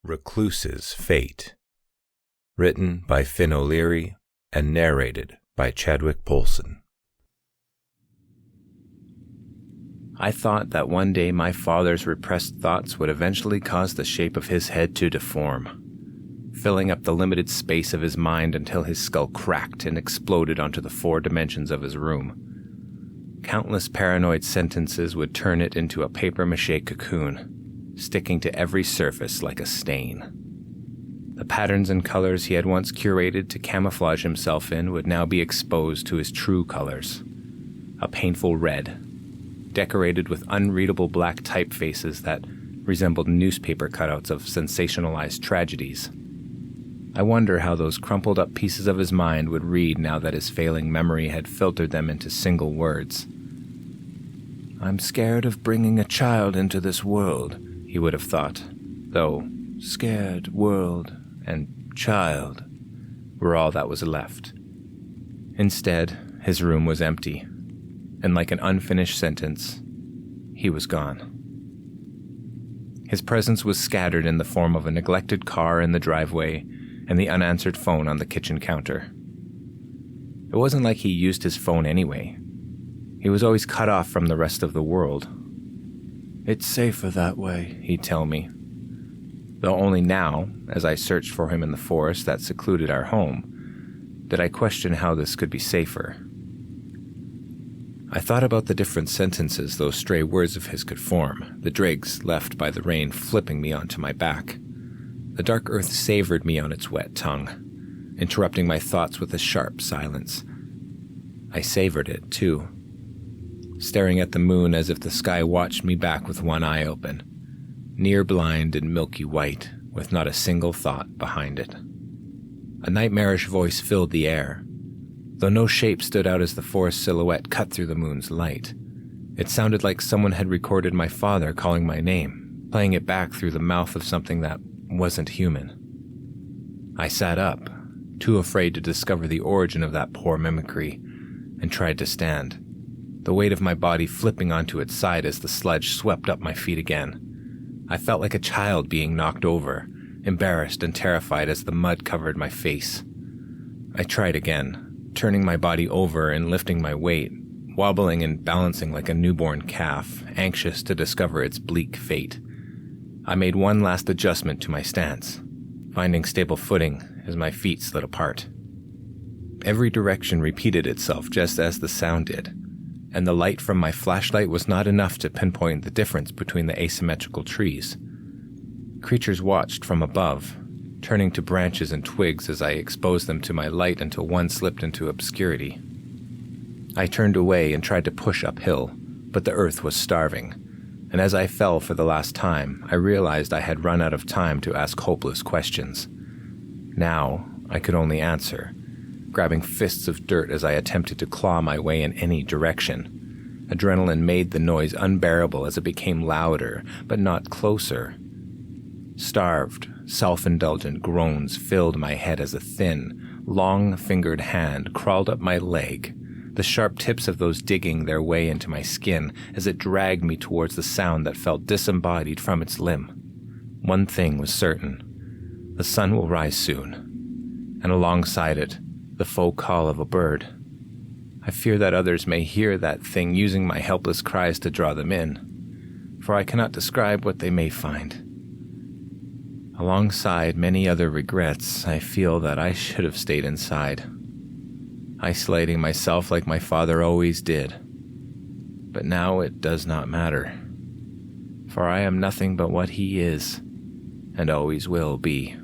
Recluses' Fate. Written by Finn O'Leary and narrated by Chadwick Polson. I thought that one day my father's repressed thoughts would eventually cause the shape of his head to deform, filling up the limited space of his mind until his skull cracked and exploded onto the 4 dimensions of his room. Countless paranoid sentences would turn it into a papier-mâché cocoon, sticking to every surface like a stain. The patterns and colors he had once curated to camouflage himself in would now be exposed to his true colors. A painful red, decorated with unreadable black typefaces that resembled newspaper cutouts of sensationalized tragedies. I wonder how those crumpled up pieces of his mind would read now that his failing memory had filtered them into single words. "I'm scared of bringing a child into this world," he would have thought, though scared, world, and child were all that was left. Instead, his room was empty, and like an unfinished sentence, he was gone. His presence was scattered in the form of a neglected car in the driveway and the unanswered phone on the kitchen counter. It wasn't like he used his phone anyway. He was always cut off from the rest of the world. "It's safer that way," he'd tell me. Though only now, as I searched for him in the forest that secluded our home, did I question how this could be safer. I thought about the different sentences those stray words of his could form, the dregs left by the rain flipping me onto my back. The dark earth savored me on its wet tongue, interrupting my thoughts with a sharp silence. I savored it, too, staring at the moon as if the sky watched me back with one eye open, near blind and milky white, with not a single thought behind it. A nightmarish voice filled the air, though no shape stood out as the forest silhouette cut through the moon's light. It sounded like someone had recorded my father calling my name, playing it back through the mouth of something that wasn't human. I sat up, too afraid to discover the origin of that poor mimicry, and tried to stand, the weight of my body flipping onto its side as the sludge swept up my feet again. I felt like a child being knocked over, embarrassed and terrified as the mud covered my face. I tried again, turning my body over and lifting my weight, wobbling and balancing like a newborn calf, anxious to discover its bleak fate. I made one last adjustment to my stance, finding stable footing as my feet slid apart. Every direction repeated itself just as the sound did, and the light from my flashlight was not enough to pinpoint the difference between the asymmetrical trees. Creatures watched from above, turning to branches and twigs as I exposed them to my light until one slipped into obscurity. I turned away and tried to push uphill, but the earth was starving, and as I fell for the last time, I realized I had run out of time to ask hopeless questions. Now, I could only answer, grabbing fists of dirt as I attempted to claw my way in any direction. Adrenaline made the noise unbearable as it became louder, but not closer. Starved, self-indulgent groans filled my head as a thin, long-fingered hand crawled up my leg, the sharp tips of those digging their way into my skin as it dragged me towards the sound that felt disembodied from its limb. One thing was certain. The sun will rise soon, and alongside it, the faux call of a bird. I fear that others may hear that thing using my helpless cries to draw them in, for I cannot describe what they may find. Alongside many other regrets, I feel that I should have stayed inside, isolating myself like my father always did. But now it does not matter, for I am nothing but what he is, and always will be.